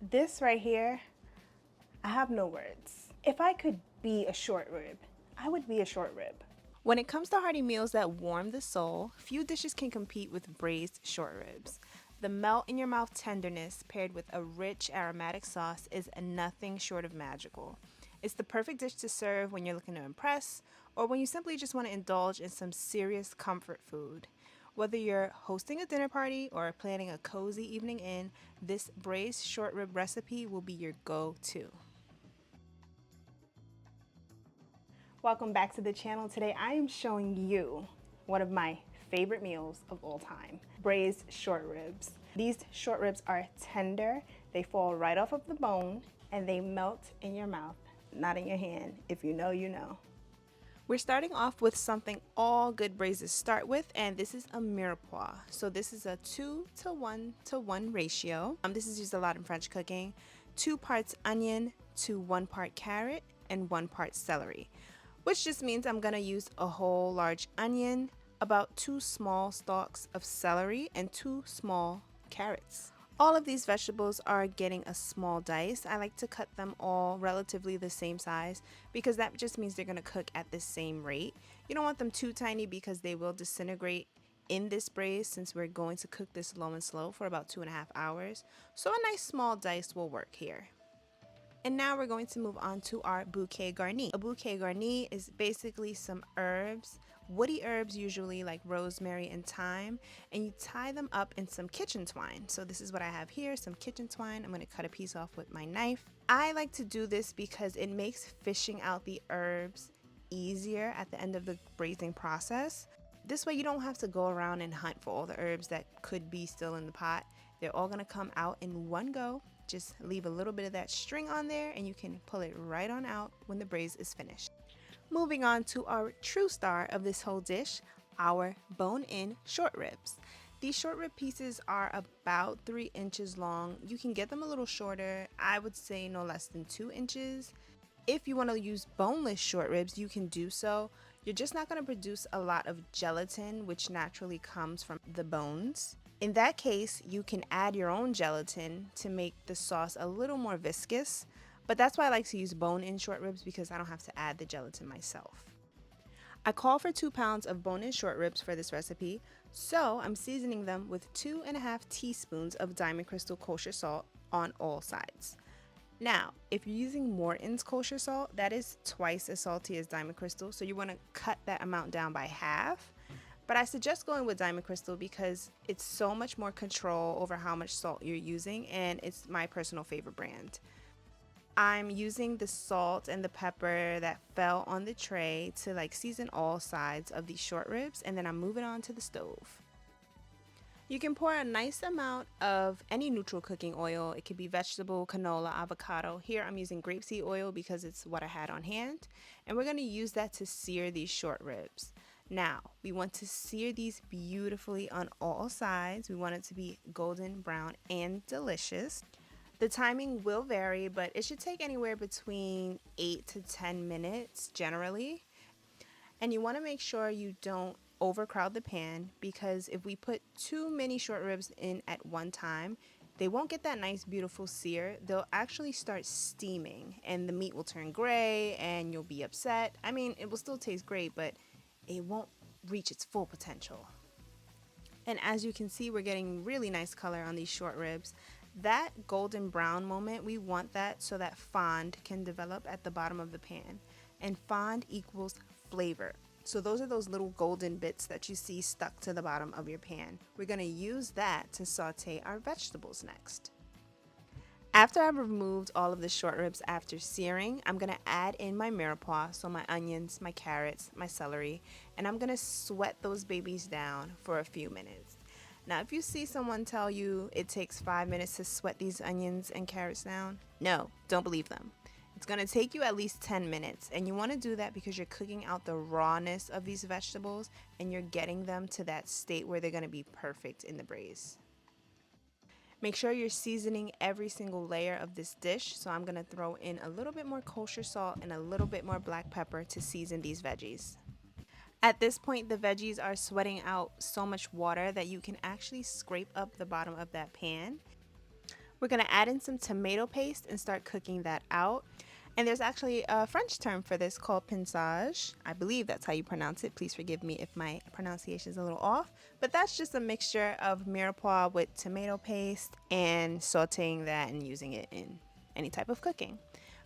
This right here, I have no words. If I could be a short rib, I would be a short rib. When it comes to hearty meals that warm the soul, few dishes can compete with braised short ribs. The melt in your mouth tenderness paired with a rich aromatic sauce is nothing short of magical. It's the perfect dish to serve when you're looking to impress or when you simply just want to indulge in some serious comfort food. Whether you're hosting a dinner party or planning a cozy evening in, this braised short rib recipe will be your go-to. Welcome back to the channel. Today I am showing you one of my favorite meals of all time, braised short ribs. These short ribs are tender, they fall right off of the bone, and they melt in your mouth, not in your hand. If you know, you know. We're starting off with something all good braises start with, and this is a mirepoix. So this is a 2:1:1 ratio. This is used a lot in French cooking. 2 parts onion to 1 part carrot and 1 part celery, which just means I'm gonna use a whole large onion, about 2 small stalks of celery, and 2 small carrots. All of these vegetables are getting a small dice. I like to cut them all relatively the same size because that just means they're gonna cook at the same rate. You don't want them too tiny because they will disintegrate in this braise since we're going to cook this low and slow for about 2.5 hours. So a nice small dice will work here. And now we're going to move on to our bouquet garni. A bouquet garni is basically some herbs, woody herbs usually like rosemary and thyme, and you tie them up in some kitchen twine. So this is what I have here, some kitchen twine. I'm going to cut a piece off with my knife. I like to do this because it makes fishing out the herbs easier at the end of the braising process. This way you don't have to go around and hunt for all the herbs that could be still in the pot. They're all going to come out in one go. Just leave a little bit of that string on there and you can pull it right on out when the braise is finished. Moving on to our true star of this whole dish, our bone-in short ribs. These short rib pieces are about 3 inches long. You can get them a little shorter. I would say no less than 2 inches. If you want to use boneless short ribs, you can do so. You're just not going to produce a lot of gelatin, which naturally comes from the bones. In that case, you can add your own gelatin to make the sauce a little more viscous, but that's why I like to use bone-in short ribs because I don't have to add the gelatin myself. I call for 2 pounds of bone-in short ribs for this recipe, so I'm seasoning them with 2.5 teaspoons of Diamond Crystal kosher salt on all sides. Now, if you're using Morton's kosher salt, that is twice as salty as Diamond Crystal, so you want to cut that amount down by half. But I suggest going with Diamond Crystal because it's so much more control over how much salt you're using, and it's my personal favorite brand. I'm using the salt and the pepper that fell on the tray to season all sides of these short ribs, and then I'm moving on to the stove. You can pour a nice amount of any neutral cooking oil. It could be vegetable, canola, avocado. Here I'm using grapeseed oil because it's what I had on hand, and we're going to use that to sear these short ribs. Now, we want to sear these beautifully on all sides. We want it to be golden brown and delicious. The timing will vary, but it should take anywhere between 8 to 10 minutes generally. And you want to make sure you don't overcrowd the pan because if we put too many short ribs in at one time, they won't get that nice beautiful sear. They'll actually start steaming and the meat will turn gray and you'll be upset. I mean, it will still taste great, but it won't reach its full potential. And as you can see, we're getting really nice color on these short ribs. That golden brown moment, we want that so that fond can develop at the bottom of the pan. And fond equals flavor. So those are those little golden bits that you see stuck to the bottom of your pan. We're going to use that to saute our vegetables next. After I've removed all of the short ribs after searing, I'm going to add in my mirepoix, so my onions, my carrots, my celery, and I'm going to sweat those babies down for a few minutes. Now, if you see someone tell you it takes 5 minutes to sweat these onions and carrots down, no, don't believe them. It's going to take you at least 10 minutes, and you want to do that because you're cooking out the rawness of these vegetables and you're getting them to that state where they're going to be perfect in the braise. Make sure you're seasoning every single layer of this dish, so I'm going to throw in a little bit more kosher salt and a little bit more black pepper to season these veggies. At this point, the veggies are sweating out so much water that you can actually scrape up the bottom of that pan. We're gonna add in some tomato paste and start cooking that out. And there's actually a French term for this called pincage. I believe that's how you pronounce it. Please forgive me if my pronunciation is a little off. But that's just a mixture of mirepoix with tomato paste and sauteing that and using it in any type of cooking.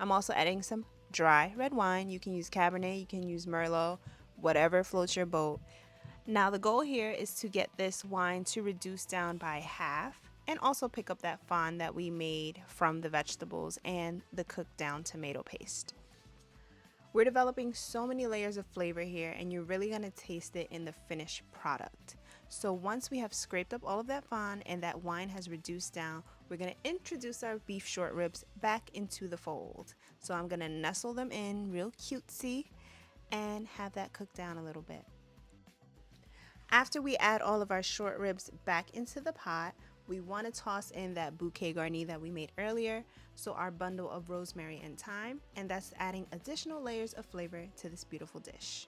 I'm also adding some dry red wine. You can use Cabernet, you can use Merlot, whatever floats your boat. Now the goal here is to get this wine to reduce down by half and also pick up that fond that we made from the vegetables and the cooked down tomato paste. We're developing so many layers of flavor here, and you're really gonna taste it in the finished product. So once we have scraped up all of that fond and that wine has reduced down, we're gonna introduce our beef short ribs back into the fold. So I'm gonna nestle them in real cutesy and have that cook down a little bit. After we add all of our short ribs back into the pot, we want to toss in that bouquet garni that we made earlier, so our bundle of rosemary and thyme, and that's adding additional layers of flavor to this beautiful dish.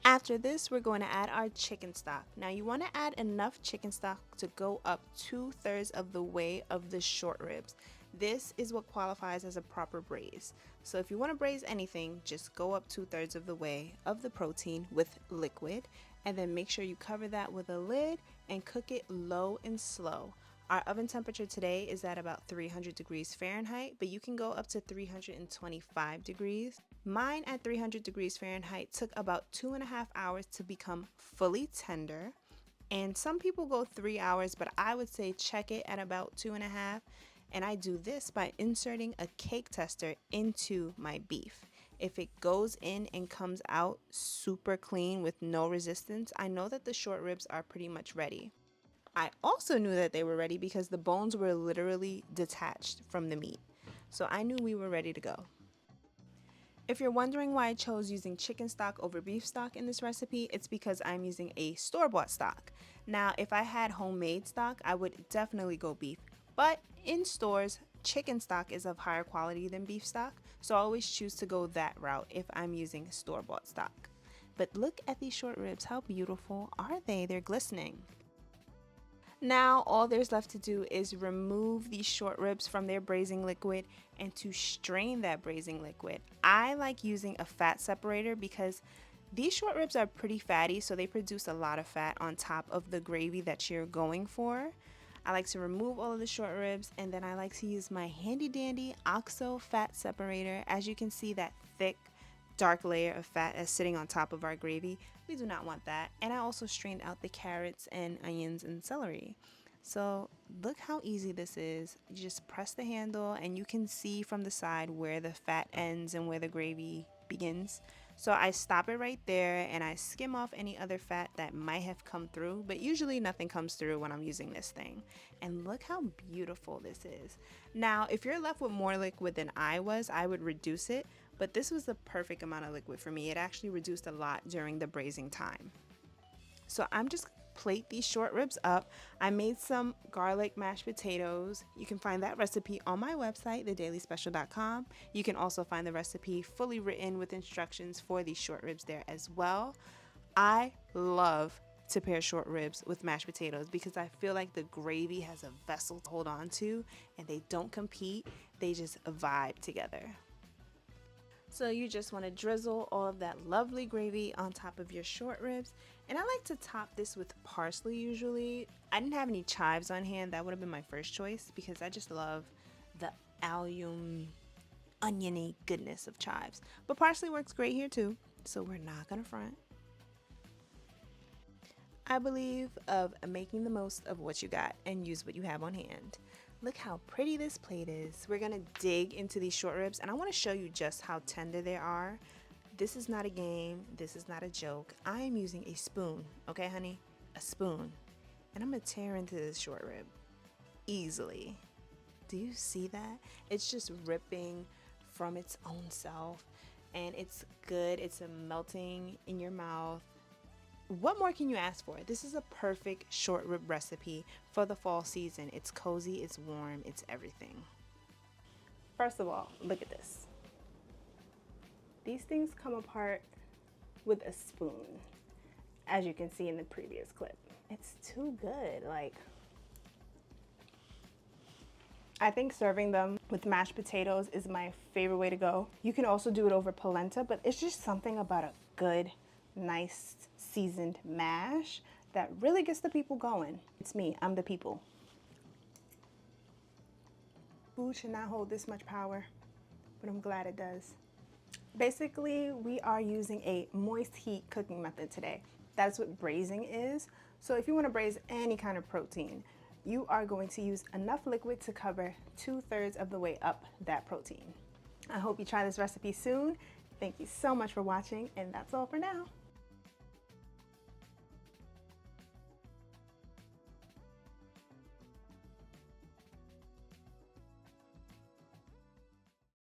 After this, we're going to add our chicken stock. Now you want to add enough chicken stock to go up 2/3 of the way of the short ribs. This is what qualifies as a proper braise. So if you want to braise anything, just go up 2/3 of the way of the protein with liquid, and then make sure you cover that with a lid and cook it low and slow. Our oven temperature today is at about 300 degrees Fahrenheit, but you can go up to 325 degrees. Mine at 300 degrees Fahrenheit took about 2.5 hours to become fully tender. And some people go 3 hours, but I would say check it at about 2.5. And I do this by inserting a cake tester into my beef. If it goes in and comes out super clean with no resistance, I know that the short ribs are pretty much ready. I also knew that they were ready because the bones were literally detached from the meat. So I knew we were ready to go. If you're wondering why I chose using chicken stock over beef stock in this recipe, it's because I'm using a store-bought stock. Now, if I had homemade stock, I would definitely go beef. But in stores, chicken stock is of higher quality than beef stock, so I always choose to go that route if I'm using store-bought stock. But look at these short ribs. How beautiful are they? They're glistening. Now all there's left to do is remove these short ribs from their braising liquid and to strain that braising liquid. I like using a fat separator because these short ribs are pretty fatty, so they produce a lot of fat on top of the gravy that you're going for. I like to remove all of the short ribs, and then I like to use my handy dandy OXO fat separator. As you can see, that thick dark layer of fat is sitting on top of our gravy. We do not want that. And I also strained out the carrots and onions and celery. So look how easy this is. You just press the handle and you can see from the side where the fat ends and where the gravy begins. So I stop it right there and I skim off any other fat that might have come through, but usually nothing comes through when I'm using this thing. And look how beautiful this is. Now, if you're left with more liquid than I was, I would reduce it, but this was the perfect amount of liquid for me. It actually reduced a lot during the braising time. So I'm just plate these short ribs up. I made some garlic mashed potatoes. You can find that recipe on my website, thedailyspecial.com. You can also find the recipe fully written with instructions for these short ribs there as well. I love to pair short ribs with mashed potatoes because I feel like the gravy has a vessel to hold on to and they don't compete, they just vibe together. So you just want to drizzle all of that lovely gravy on top of your short ribs. And I like to top this with parsley usually. I didn't have any chives on hand. That would have been my first choice because I just love the allium, oniony goodness of chives. But parsley works great here too, so we're not going to front. I believe of making the most of what you got and use what you have on hand. Look how pretty this plate is. We're gonna dig into these short ribs and I wanna show you just how tender they are. This is not a game, this is not a joke. I am using a spoon, okay honey? A spoon. And I'm gonna tear into this short rib easily. Do you see that? It's just ripping from its own self and it's good, it's melting in your mouth. What more can you ask for? This is a perfect short rib recipe for the fall season. It's cozy, it's warm, it's everything. First of all, look at this. These things come apart with a spoon, as you can see in the previous clip. It's too good, like, I think serving them with mashed potatoes is my favorite way to go. You can also do it over polenta, but it's just something about a good, nice, seasoned mash that really gets the people going. It's me, I'm the people. Food should not hold this much power, but I'm glad it does. Basically, we are using a moist heat cooking method today. That's what braising is. So if you want to braise any kind of protein, you are going to use enough liquid to cover 2/3 of the way up that protein. I hope you try this recipe soon. Thank you so much for watching, and that's all for now.